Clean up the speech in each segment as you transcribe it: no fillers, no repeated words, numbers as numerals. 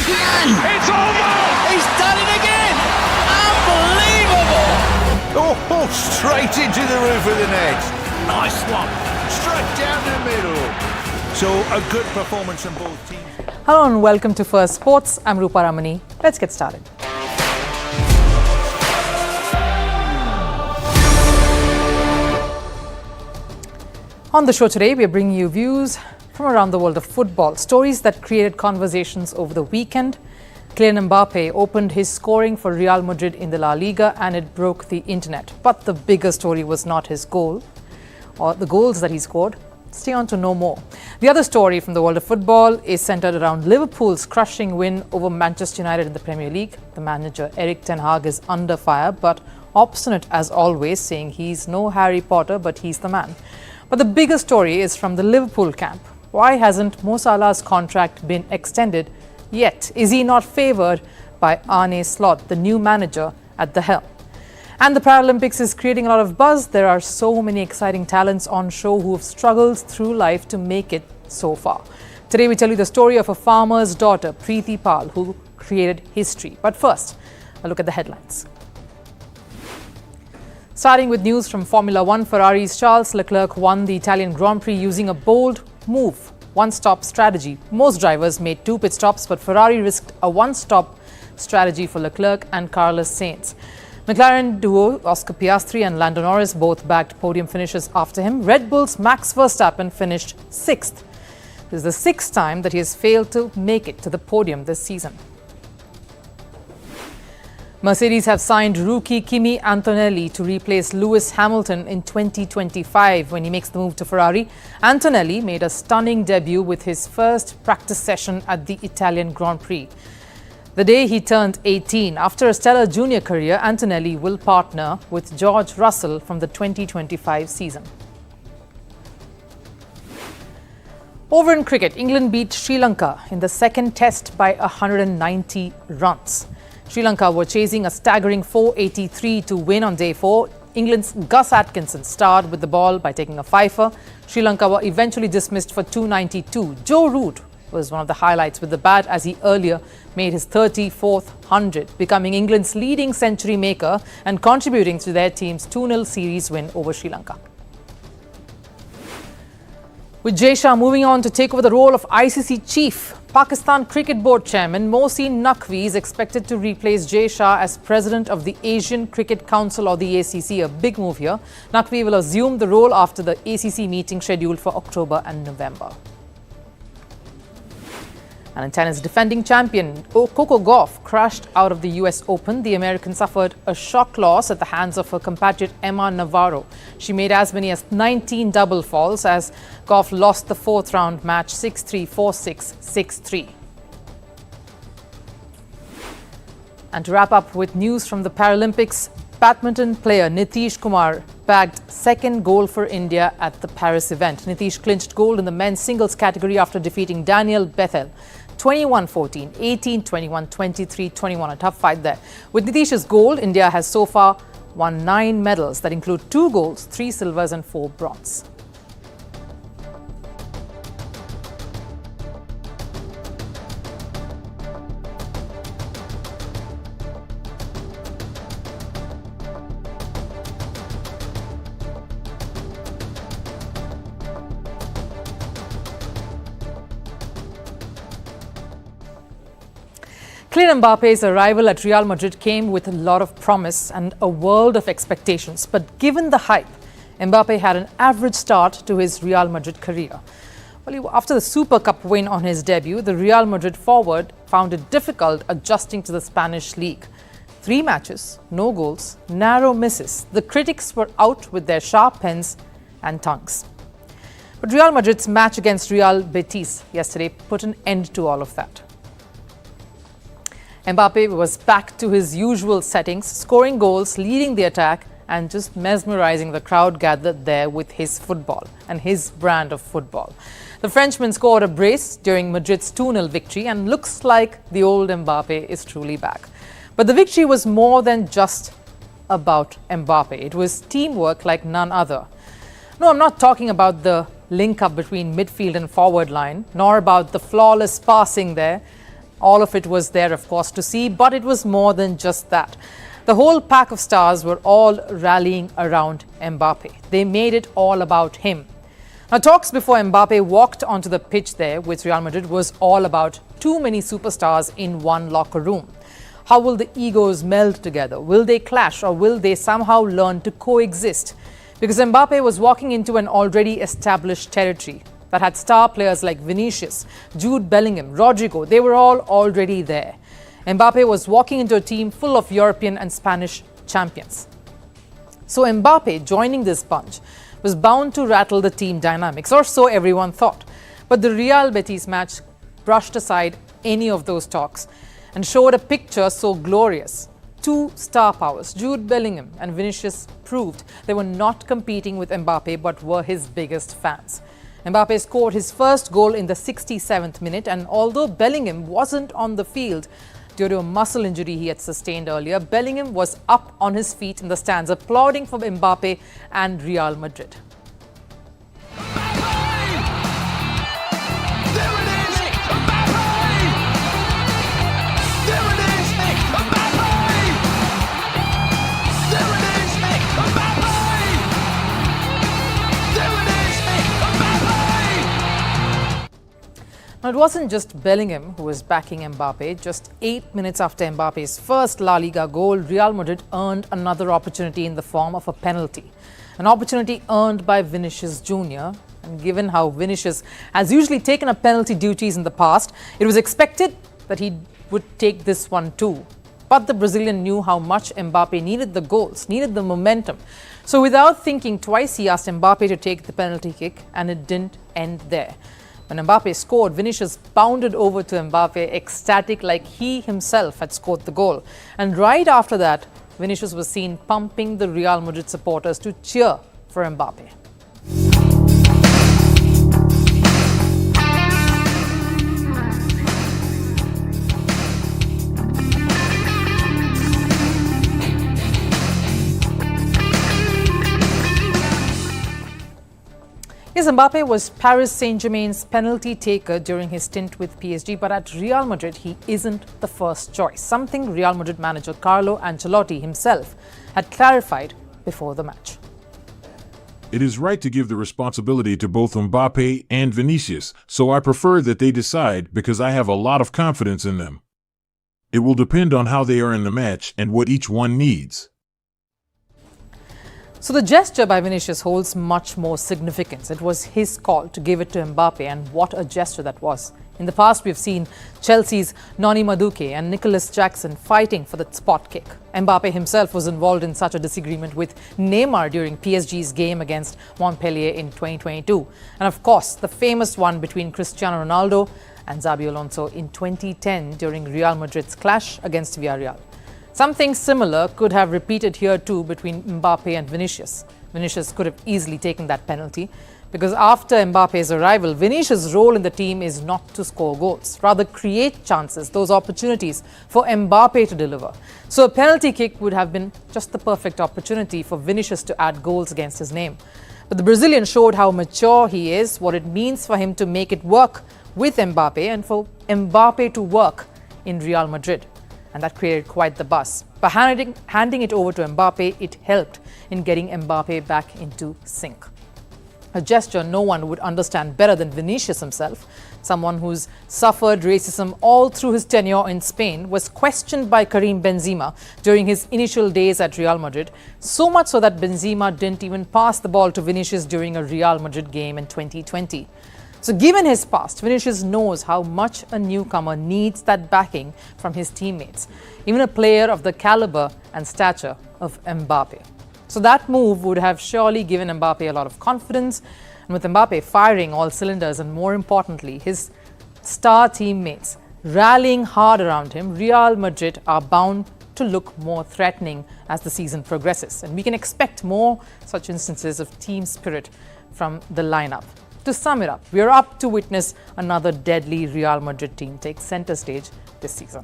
man! It's over! He's done it again! Unbelievable! Oh, straight into the roof of the net. Nice one. Straight down the middle. So a good performance from both teams. Hello and welcome to Firstpost. I'm Rupha Ramani. Let's get started. On the show today, we are bringing you views from around the world of football, stories that created conversations over the weekend. Kylian Mbappe opened his scoring for Real Madrid in the LaLiga and it broke the internet. But the bigger story was not his goal or the goals that he scored. Stay on to know more. The other story from the world of football is centered around Liverpool's crushing win over Manchester United in the Premier League. The manager, Erik ten Hag, is under fire, but obstinate as always, saying he's no Harry Potter, but he's the man. But the bigger story is from the Liverpool camp. Why hasn't Mo Salah's contract been extended yet? Is he not favoured by Arne Slot, the new manager at the helm? And the Paralympics is creating a lot of buzz. There are so many exciting talents on show who have struggled through life to make it so far. Today we tell you the story of a farmer's daughter, Preethi Pal, who created history. But first, a look at the headlines. Starting with news from Formula One, Ferrari's Charles Leclerc won the Italian Grand Prix using a bold move, one-stop strategy. Most drivers made 2 pit stops, but Ferrari risked a one-stop strategy for Leclerc and Carlos Sainz. McLaren duo Oscar Piastri and Lando Norris both bagged podium finishes after him. Red Bull's Max Verstappen finished 6th. This is the 6th time that he has failed to make it to the podium this season. Mercedes have signed rookie Kimi Antonelli to replace Lewis Hamilton in 2025 when he makes the move to Ferrari. Antonelli made a stunning debut with his first practice session at the Italian Grand Prix. The day he turned 18, after a stellar junior career, Antonelli will partner with George Russell from the 2025 season. Over in cricket, England beat Sri Lanka in the second test by 190 runs. Sri Lanka were chasing a staggering 483 to win on day 4. England's Gus Atkinson starred with the ball by taking a fifer. Sri Lanka were eventually dismissed for 292. Joe Root was one of the highlights with the bat as he earlier made his 34th 100, becoming England's leading century maker and contributing to their team's 2-0 series win over Sri Lanka. With Jay Shah moving on to take over the role of ICC chief, Pakistan Cricket Board Chairman Mohsin Naqvi is expected to replace Jay Shah as president of the Asian Cricket Council or the ACC, a big move here. Naqvi will assume the role after the ACC meeting scheduled for October and November. And in tennis, defending champion Coco Gauff crashed out of the US Open. The American suffered a shock loss at the hands of her compatriot Emma Navarro. She made as many as 19 double falls as Gauff lost the 4th round match 6-3, 4-6, 6-3. And to wrap up with news from the Paralympics, badminton player Nitish Kumar bagged 2nd gold for India at the Paris event. Nitish clinched gold in the men's singles category after defeating Daniel Bethel 21-14, 18-21, 23-21. A tough fight there. With Nitish's gold, India has so far won 9 medals that include 2 golds, 3 silvers and 4 bronze. Kylian Mbappe's arrival at Real Madrid came with a lot of promise and a world of expectations. But given the hype, Mbappe had an average start to his Real Madrid career. Well, after the Super Cup win on his debut, the Real Madrid forward found it difficult adjusting to the Spanish league. 3 matches, no goals, narrow misses. The critics were out with their sharp pens and tongues. But Real Madrid's match against Real Betis yesterday put an end to all of that. Mbappe was back to his usual settings, scoring goals, leading the attack and just mesmerizing the crowd gathered there with his football and his brand of football. The Frenchman scored a brace during Madrid's 2-0 victory and looks like the old Mbappe is truly back. But the victory was more than just about Mbappe. It was teamwork like none other. No, I'm not talking about the link-up between midfield and forward line, nor about the flawless passing there. All of it was there, of course, to see, but it was more than just that. The whole pack of stars were all rallying around Mbappe. They made it all about him. Now, talks before Mbappe walked onto the pitch there with Real Madrid was all about too many superstars in one locker room. How will the egos meld together? Will they clash, or will they somehow learn to coexist? Because Mbappe was walking into an already established territory that had star players like Vinicius, Jude Bellingham, Rodrigo. They were all already there. Mbappe was walking into a team full of European and Spanish champions. So Mbappe joining this bunch was bound to rattle the team dynamics, or so everyone thought. But the Real Betis match brushed aside any of those talks and showed a picture so glorious. Two star powers, Jude Bellingham and Vinicius, proved they were not competing with Mbappe but were his biggest fans. Mbappe scored his first goal in the 67th minute, and although Bellingham wasn't on the field due to a muscle injury he had sustained earlier, Bellingham was up on his feet in the stands applauding for Mbappe and Real Madrid. Now, it wasn't just Bellingham who was backing Mbappe. Just 8 minutes after Mbappe's first La Liga goal, Real Madrid earned another opportunity in the form of a penalty. An opportunity earned by Vinicius Jr. And given how Vinicius has usually taken up penalty duties in the past, it was expected that he would take this one too. But the Brazilian knew how much Mbappe needed the goals, needed the momentum. So without thinking twice, he asked Mbappe to take the penalty kick, and it didn't end there. When Mbappe scored, Vinicius bounded over to Mbappe, ecstatic like he himself had scored the goal. And right after that, Vinicius was seen pumping the Real Madrid supporters to cheer for Mbappe. Yes, Mbappe was Paris Saint-Germain's penalty taker during his stint with PSG, but at Real Madrid, he isn't the first choice, something Real Madrid manager Carlo Ancelotti himself had clarified before the match. It is right to give the responsibility to both Mbappe and Vinicius, so I prefer that they decide because I have a lot of confidence in them. It will depend on how they are in the match and what each one needs. So the gesture by Vinicius holds much more significance. It was his call to give it to Mbappe, and what a gesture that was. In the past, we've seen Chelsea's Noni Madueke and Nicholas Jackson fighting for the spot kick. Mbappe himself was involved in such a disagreement with Neymar during PSG's game against Montpellier in 2022. And of course, the famous one between Cristiano Ronaldo and Xabi Alonso in 2010 during Real Madrid's clash against Villarreal. Something similar could have repeated here too between Mbappe and Vinicius. Vinicius could have easily taken that penalty because after Mbappe's arrival, Vinicius' role in the team is not to score goals, rather create chances, those opportunities for Mbappe to deliver. So a penalty kick would have been just the perfect opportunity for Vinicius to add goals against his name. But the Brazilian showed how mature he is, what it means for him to make it work with Mbappe and for Mbappe to work in Real Madrid. And that created quite the buzz. By handing it over to Mbappe, it helped in getting Mbappe back into sync. A gesture no one would understand better than Vinicius himself, someone who's suffered racism all through his tenure in Spain, was questioned by Karim Benzema during his initial days at Real Madrid, so much so that Benzema didn't even pass the ball to Vinicius during a Real Madrid game in 2020. So given his past, Vinicius knows how much a newcomer needs that backing from his teammates, even a player of the caliber and stature of Mbappe. So that move would have surely given Mbappe a lot of confidence, and with Mbappe firing all cylinders and more importantly, his star teammates rallying hard around him, Real Madrid are bound to look more threatening as the season progresses. And we can expect more such instances of team spirit from the lineup. To sum it up, we are up to witness another deadly Real Madrid team take center stage this season.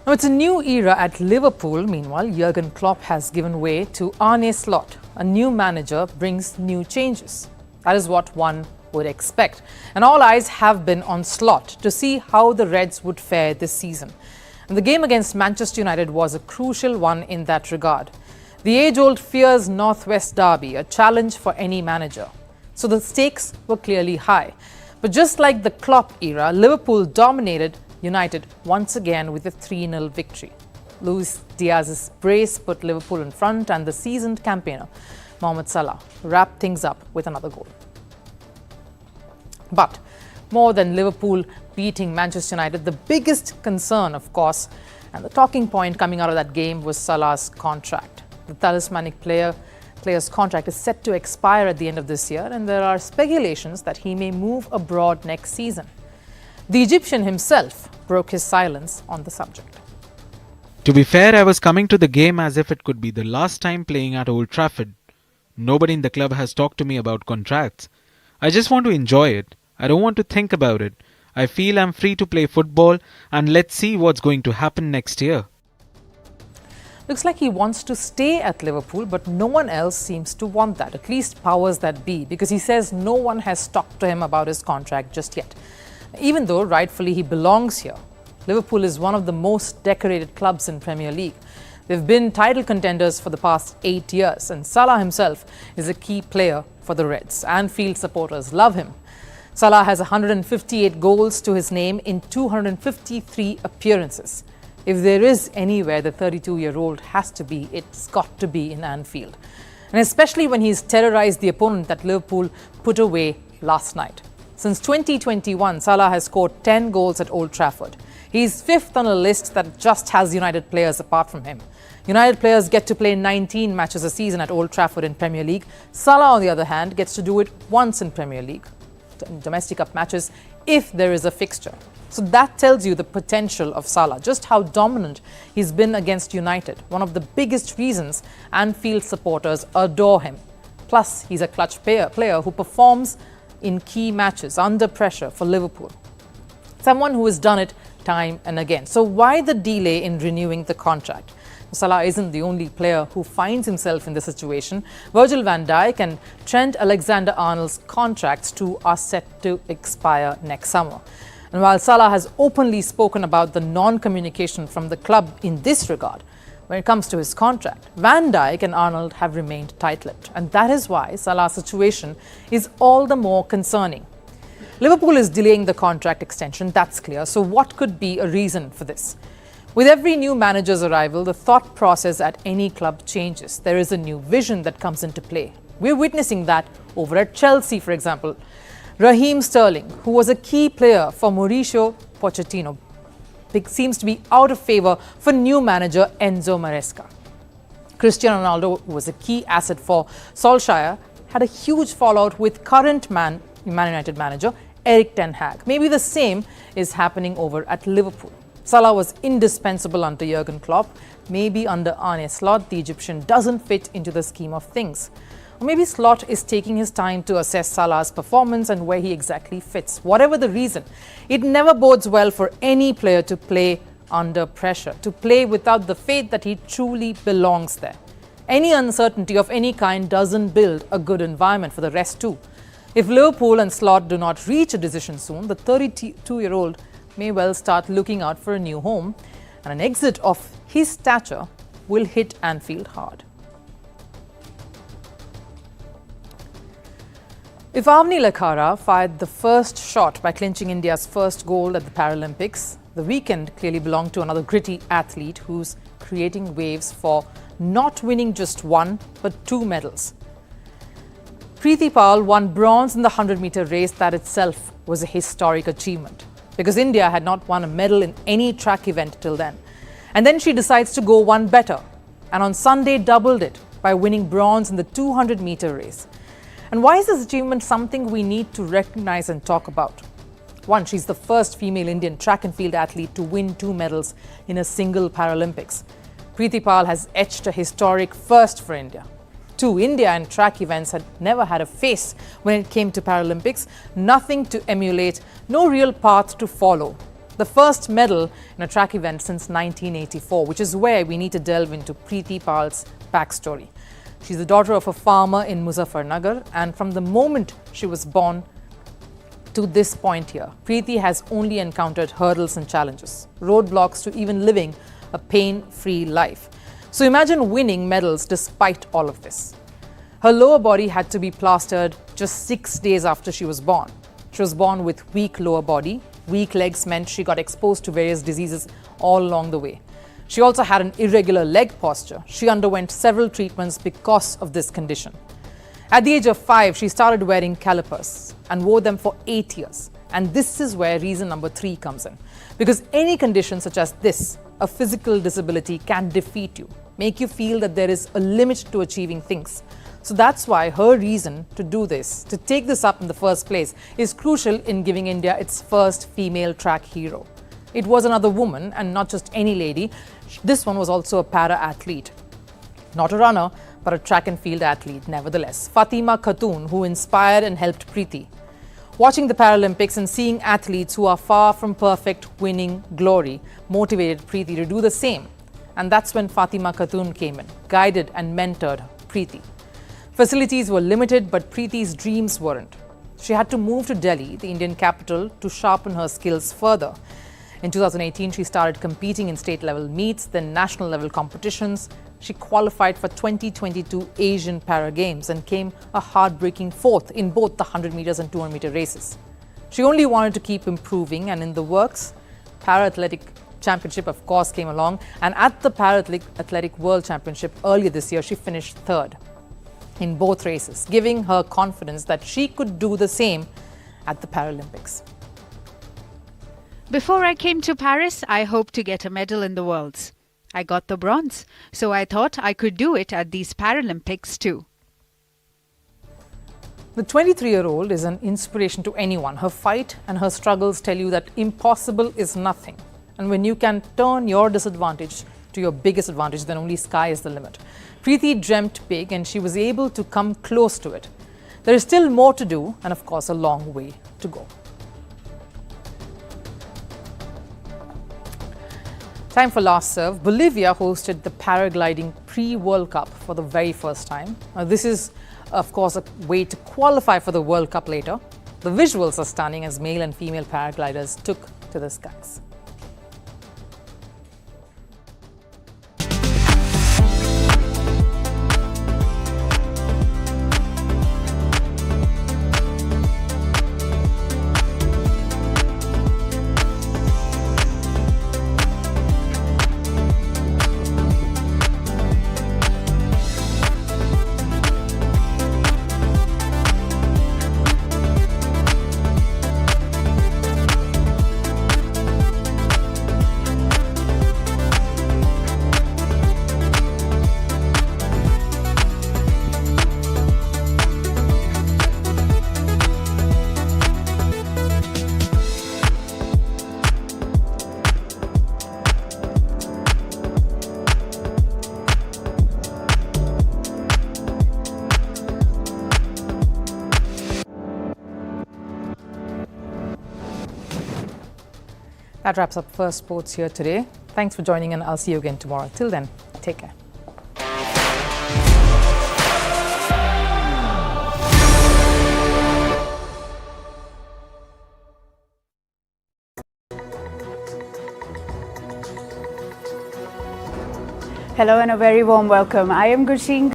Now, it's a new era at Liverpool. Meanwhile, Jurgen Klopp has given way to Arne Slot. A new manager brings new changes. That is what one would expect. And all eyes have been on Slot to see how the Reds would fare this season. And the game against Manchester United was a crucial one in that regard. The age-old Fears Northwest derby, a challenge for any manager. So the stakes were clearly high. But just like the Klopp era, Liverpool dominated United once again with a 3-0 victory. Luis Diaz's brace put Liverpool in front, and the seasoned campaigner, Mohamed Salah, wrapped things up with another goal. But more than Liverpool beating Manchester United, the biggest concern, of course, and the talking point coming out of that game was Salah's contract. The talismanic player's contract is set to expire at the end of this year, and there are speculations that he may move abroad next season. The Egyptian himself broke his silence on the subject. To be fair, I was coming to the game as if it could be the last time playing at Old Trafford. Nobody in the club has talked to me about contracts. I just want to enjoy it. I don't want to think about it. I feel I'm free to play football, and let's see what's going to happen next year. Looks like he wants to stay at Liverpool, but no one else seems to want that, at least powers that be, because he says no one has talked to him about his contract just yet. Even though rightfully he belongs here, Liverpool is one of the most decorated clubs in Premier League. They've been title contenders for the past 8 years, and Salah himself is a key player for the Reds. Anfield supporters love him. Salah has 158 goals to his name in 253 appearances. If there is anywhere the 32-year-old has to be, it's got to be in Anfield. And especially when he's terrorized the opponent that Liverpool put away last night. Since 2021, Salah has scored 10 goals at Old Trafford. He's fifth on a list that just has United players apart from him. United players get to play 19 matches a season at Old Trafford in Premier League. Salah, on the other hand, gets to do it once in Premier League, domestic cup matches, if there is a fixture. So that tells you the potential of Salah, just how dominant he's been against United, one of the biggest reasons Anfield supporters adore him. Plus, he's a clutch player who performs in key matches under pressure for Liverpool. Someone who has done it time and again. So why the delay in renewing the contract? Salah isn't the only player who finds himself in this situation. Virgil van Dijk and Trent Alexander-Arnold's contracts too are set to expire next summer. And while Salah has openly spoken about the non-communication from the club in this regard, when it comes to his contract, Van Dijk and Arnold have remained tight-lipped. And that is why Salah's situation is all the more concerning. Liverpool is delaying the contract extension, that's clear. So what could be a reason for this? With every new manager's arrival, the thought process at any club changes. There is a new vision that comes into play. We're witnessing that over at Chelsea, for example. Raheem Sterling, who was a key player for Mauricio Pochettino, seems to be out of favour for new manager Enzo Maresca. Cristiano Ronaldo, who was a key asset for Solskjaer, had a huge fallout with current Man United manager Erik ten Hag. Maybe the same is happening over at Liverpool. Salah was indispensable under Jurgen Klopp. Maybe under Arne Slot, the Egyptian doesn't fit into the scheme of things. Or maybe Slot is taking his time to assess Salah's performance and where he exactly fits. Whatever the reason, it never bodes well for any player to play under pressure, to play without the faith that he truly belongs there. Any uncertainty of any kind doesn't build a good environment for the rest too. If Liverpool and Slot do not reach a decision soon, the 32-year-old may well start looking out for a new home, and an exit of his stature will hit Anfield hard. If Avni Lakhara fired the first shot by clinching India's first gold at the Paralympics, the weekend clearly belonged to another gritty athlete who's creating waves for not winning just one, but 2 medals. Preethi Pal won bronze in the 100-meter race. That itself was a historic achievement, because India had not won a medal in any track event till then. And then she decides to go one better, and on Sunday doubled it by winning bronze in the 200-meter race. And why is this achievement something we need to recognize and talk about? One, she's the first female Indian track and field athlete to win 2 medals in a single Paralympics. Preethi Pal has etched a historic first for India. 2, India and track events had never had a face when it came to Paralympics. Nothing to emulate, no real path to follow. The first medal in a track event since 1984, which is where we need to delve into Preethi Pal's backstory. She's the daughter of a farmer in Muzaffarnagar, and from the moment she was born, to this point here, Preeti has only encountered hurdles and challenges, roadblocks to even living a pain-free life. So imagine winning medals despite all of this. Her lower body had to be plastered just 6 days after she was born. She was born with weak lower body. Weak legs meant she got exposed to various diseases all along the way. She also had an irregular leg posture. She underwent several treatments because of this condition. At the age of 5, she started wearing calipers and wore them for 8 years. And this is where reason number 3 comes in. Because any condition such as this, a physical disability, can defeat you, make you feel that there is a limit to achieving things. So that's why her reason to do this, to take this up in the first place, is crucial in giving India its first female track hero. It was another woman and not just any lady. This one was also a para-athlete. Not a runner, but a track and field athlete nevertheless. Fatima Khatoon, who inspired and helped Preeti. Watching the Paralympics and seeing athletes who are far from perfect winning glory motivated Preeti to do the same. And that's when Fatima Khatoon came in, guided and mentored Preeti. Facilities were limited, but Preeti's dreams weren't. She had to move to Delhi, the Indian capital, to sharpen her skills further. In 2018, she started competing in state-level meets, then national-level competitions. She qualified for 2022 Asian Para Games and came a heartbreaking 4th in both the 100 meters and 200 meter races. She only wanted to keep improving, and in the works, Para-Athletic Championship, of course, came along. And at the Para-Athletic World Championship earlier this year, she finished 3rd in both races, giving her confidence that she could do the same at the Paralympics. Before I came to Paris, I hoped to get a medal in the Worlds. I got the bronze, so I thought I could do it at these Paralympics too. The 23-year-old is an inspiration to anyone. Her fight and her struggles tell you that impossible is nothing. And when you can turn your disadvantage to your biggest advantage, then only sky is the limit. Preeti dreamt big and she was able to come close to it. There is still more to do and, of course, a long way to go. Time for Last Serve. Bolivia hosted the Paragliding pre-World Cup for the very first time. This is, of course, a way to qualify for the World Cup later. The visuals are stunning as male and female paragliders took to the skies. That wraps up Firstpost here today. Thanks for joining, and I'll see you again tomorrow. Till then, take care. Hello and a very warm welcome. I am Gursheen